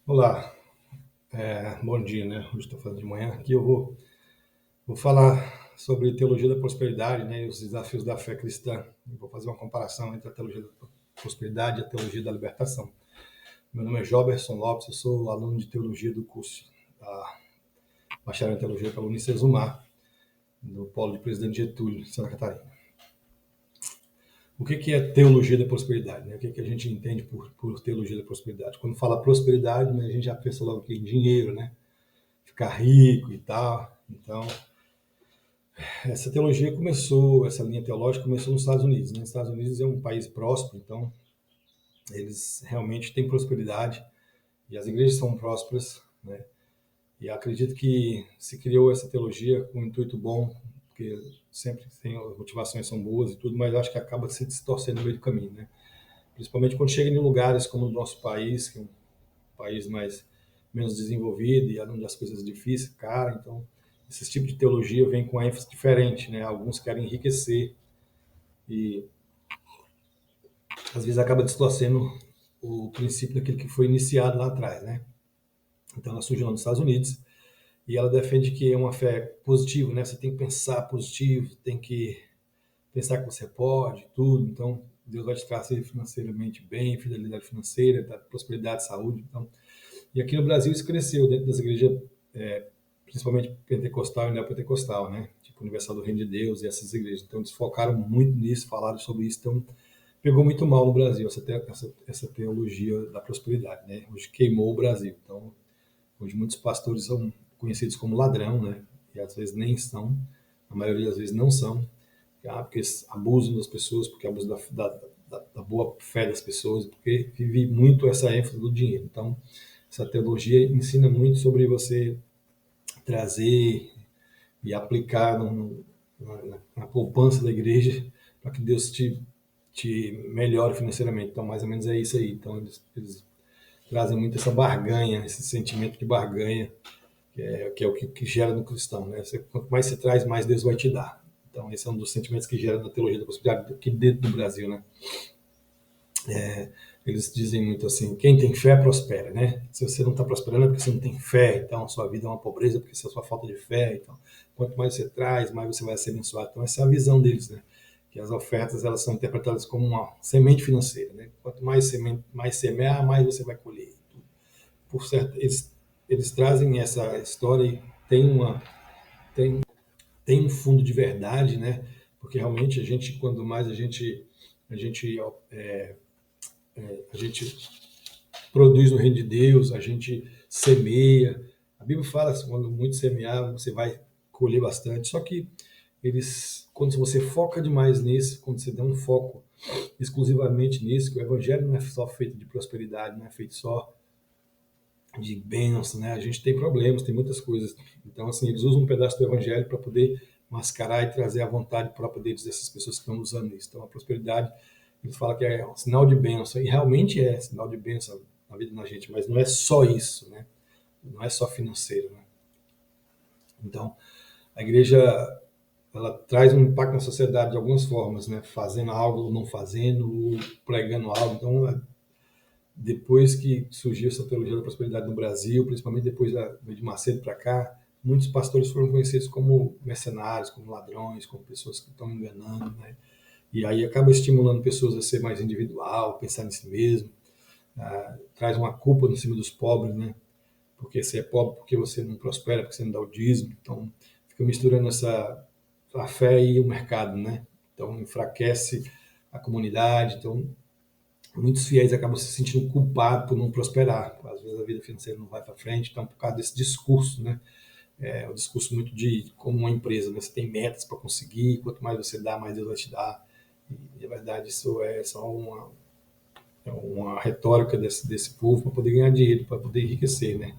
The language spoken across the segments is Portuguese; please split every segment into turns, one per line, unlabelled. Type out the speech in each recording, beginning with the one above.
Olá, bom dia, né? Hoje estou falando de manhã. Aqui eu vou falar sobre teologia da prosperidade, né? E os desafios da fé cristã. Eu vou fazer uma comparação entre a teologia da prosperidade e a teologia da libertação. Meu nome é Joberson Lopes, eu sou aluno de teologia do curso da bacharel em teologia pela Unicesumar, do Polo de Presidente Getúlio, Santa Catarina. O que é teologia da prosperidade? Né? O que a gente entende por teologia da prosperidade? Quando fala prosperidade, né, a gente já pensa logo aqui em dinheiro, né? Ficar rico e tal. Então, essa teologia começou, essa linha teológica começou nos Estados Unidos. Né? Os Estados Unidos é um país próspero, então eles realmente têm prosperidade e as igrejas são prósperas, né? E acredito que se criou essa teologia com um intuito bom, porque sempre tem as motivações são boas e tudo, mas acho que acaba se distorcendo no meio do caminho, né? Principalmente quando chega em lugares como o nosso país, que é um país mais menos desenvolvido e onde as coisas difíceis, cara, então esse tipo de teologia vem com ênfase diferente, né? Alguns querem enriquecer e às vezes acaba distorcendo o princípio daquilo que foi iniciado lá atrás, né? Então ela surgiu lá nos Estados Unidos e ela defende que é uma fé positiva, né? Você tem que pensar positivo, tem que pensar que você pode, tudo. Então Deus vai te trazer financeiramente bem, fidelidade financeira, prosperidade, saúde. Então, e aqui no Brasil isso cresceu dentro das igrejas, principalmente pentecostal e neopentecostal, né? Tipo Universal do Reino de Deus e essas igrejas. Então eles focaram muito nisso, falaram sobre isso. Então pegou muito mal no Brasil essa teologia da prosperidade, né? Hoje queimou o Brasil. Então, hoje muitos pastores são conhecidos como ladrão, né? E às vezes nem são, a maioria das vezes não são, porque abusam das pessoas, porque abusam da boa fé das pessoas, porque vive muito essa ênfase do dinheiro. Então, essa teologia ensina muito sobre você trazer e aplicar na poupança da igreja para que Deus te melhore financeiramente. Então, mais ou menos é isso aí. Então, eles trazem muito essa barganha, esse sentimento de barganha, que é o que gera no cristão. Né? Quanto mais você traz, mais Deus vai te dar. Então, esse é um dos sentimentos que gera na teologia da prosperidade aqui dentro do Brasil. Né? Eles dizem muito assim: quem tem fé prospera. Né? Se você não está prosperando é porque você não tem fé, então a sua vida é uma pobreza porque isso é a sua falta de fé. Então, quanto mais você traz, mais você vai ser abençoado. Então, essa é a visão deles. Né? Que as ofertas elas são interpretadas como uma semente financeira. Né? Quanto mais semear, mais você vai colher. Por certo, eles trazem essa história e tem, tem um fundo de verdade, né? Porque realmente a gente, quando mais a gente, a gente produz no reino de Deus, a gente semeia. A Bíblia fala assim, quando muito semear, você vai colher bastante. Só que quando você foca demais nisso, quando você dá um foco exclusivamente nisso, que o evangelho não é só feito de prosperidade, não é feito só de bênçãos, né? A gente tem problemas, tem muitas coisas. Então, assim, eles usam um pedaço do evangelho para poder mascarar e trazer a vontade própria deles, dessas pessoas que estão usando isso. Então, a prosperidade, eles falam que é um sinal de bênção, e realmente é sinal de bênção na vida da gente, mas não é só isso, né? Não é só financeiro, né? Então, a igreja, ela traz um impacto na sociedade de algumas formas, né? Fazendo algo ou não fazendo, ou pregando algo. Então, depois que surgiu essa teologia da prosperidade no Brasil, principalmente depois de Macedo para cá, muitos pastores foram conhecidos como mercenários, como ladrões, como pessoas que estão enganando, né? E aí acaba estimulando pessoas a ser mais individual, pensar em si mesmo, traz uma culpa em cima dos pobres, né? Porque você é pobre porque você não prospera, porque você não dá o dízimo. Então, fica misturando a fé e o mercado, né? Então, enfraquece a comunidade. Então, muitos fiéis acabam se sentindo culpados por não prosperar. Às vezes a vida financeira não vai para frente, então por causa desse discurso, né? É um discurso muito de como uma empresa, né? Você tem metas para conseguir, quanto mais você dá, mais Deus vai te dar. E na verdade isso é só uma retórica desse povo para poder ganhar dinheiro, para poder enriquecer, né?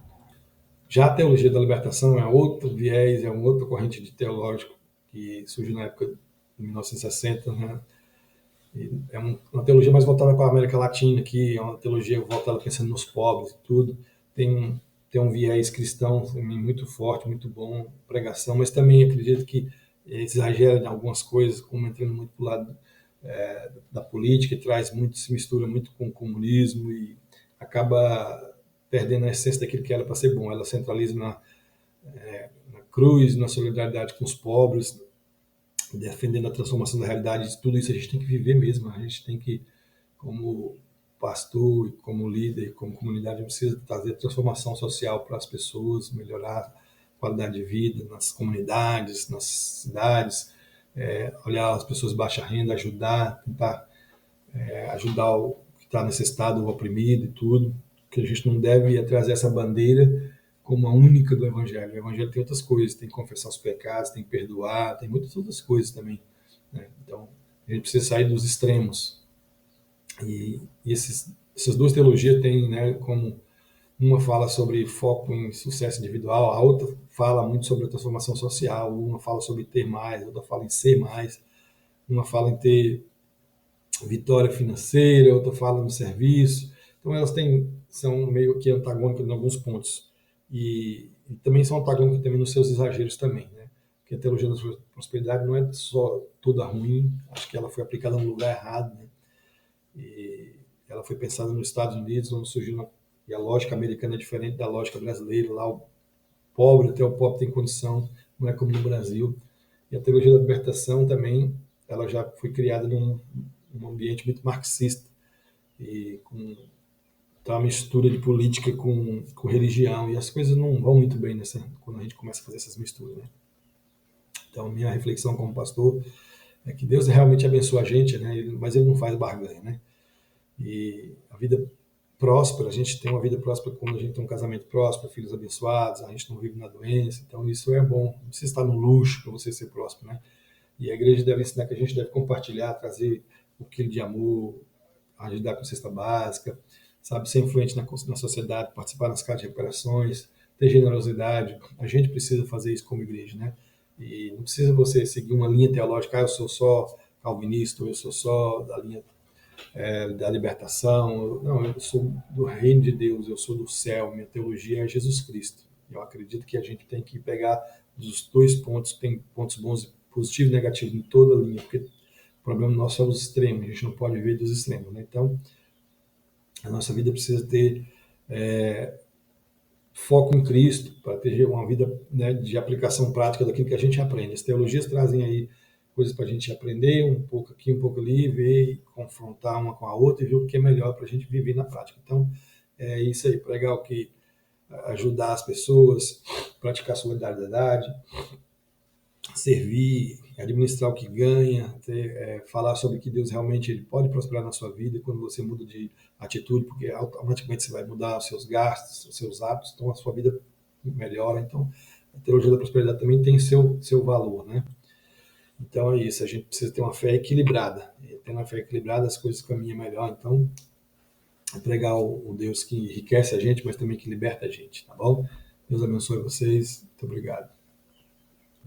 Já a teologia da libertação é outro viés, é uma outra corrente de teológico que surgiu na época de 1960, né? É uma teologia mais voltada para a América Latina, que é uma teologia voltada pensando nos pobres e tudo. Tem, tem um viés cristão também muito forte, muito bom, pregação, mas também acredito que exagera em algumas coisas, como entrando muito para o lado da política, e traz muito, se mistura muito com o comunismo e acaba perdendo a essência daquilo que era para ser bom. Ela centraliza na cruz, na solidariedade com os pobres, defendendo a transformação da realidade. Tudo isso a gente tem que viver mesmo. A gente tem que, como pastor, como líder, como comunidade, a gente precisa trazer transformação social para as pessoas, melhorar a qualidade de vida nas comunidades, nas cidades, olhar as pessoas de baixa renda, ajudar, tentar ajudar o que está necessitado, o oprimido e tudo, que a gente não deve trazer essa bandeira como a única do Evangelho. O Evangelho tem outras coisas, tem que confessar os pecados, tem que perdoar, tem muitas outras coisas também, né? Então, a gente precisa sair dos extremos. E essas duas teologias têm, né, como uma fala sobre foco em sucesso individual, a outra fala muito sobre a transformação social, uma fala sobre ter mais, a outra fala em ser mais, uma fala em ter vitória financeira, outra fala no serviço. Então elas são meio que antagônicas em alguns pontos. E também são antagônicas também nos seus exageros também, né? Porque a teologia da prosperidade não é só toda ruim, acho que ela foi aplicada no lugar errado, né? E ela foi pensada nos Estados Unidos, onde surgiu e a lógica americana é diferente da lógica brasileira. Lá o pobre, até o pobre tem condição, não é como no Brasil. E a teologia da libertação também, ela já foi criada num ambiente muito marxista e com tá uma mistura de política com religião, e as coisas não vão muito bem quando a gente começa a fazer essas misturas, né? Então, minha reflexão como pastor é que Deus realmente abençoa a gente, né? Mas ele não faz barganha, né? E a vida próspera, a gente tem uma vida próspera quando a gente tem um casamento próspero, filhos abençoados, a gente não vive na doença, então isso é bom. Não precisa estar no luxo para você ser próspero, né? E a igreja deve ensinar que a gente deve compartilhar, trazer um quilo de amor, ajudar com cesta básica, sabe, ser influente na sociedade, participar das casas de recuperações, ter generosidade. A gente precisa fazer isso como igreja, né? E não precisa você seguir uma linha teológica, eu sou só calvinista, eu sou só da linha da libertação. Não, eu sou do reino de Deus, eu sou do céu, minha teologia é Jesus Cristo. Eu acredito que a gente tem que pegar os dois pontos, tem pontos bons, positivos e negativos em toda a linha, porque o problema nosso são os extremos, a gente não pode ver dos extremos, né? Então, a nossa vida precisa ter foco em Cristo, para ter uma vida, né, de aplicação prática daquilo que a gente aprende. As teologias trazem aí coisas para a gente aprender, um pouco aqui, um pouco ali, ver e confrontar uma com a outra e ver o que é melhor para a gente viver na prática. Então, é isso aí, pregar o que ajudar as pessoas, praticar solidariedade, servir, administrar o que ganha, falar sobre que Deus realmente ele pode prosperar na sua vida quando você muda de atitude, porque automaticamente você vai mudar os seus gastos, os seus hábitos, então a sua vida melhora. Então, a teologia da prosperidade também tem seu valor, né? Então é isso, a gente precisa ter uma fé equilibrada. E tendo uma fé equilibrada, as coisas caminham melhor. Então, é pregar o Deus que enriquece a gente, mas também que liberta a gente, tá bom? Deus abençoe vocês. Muito obrigado.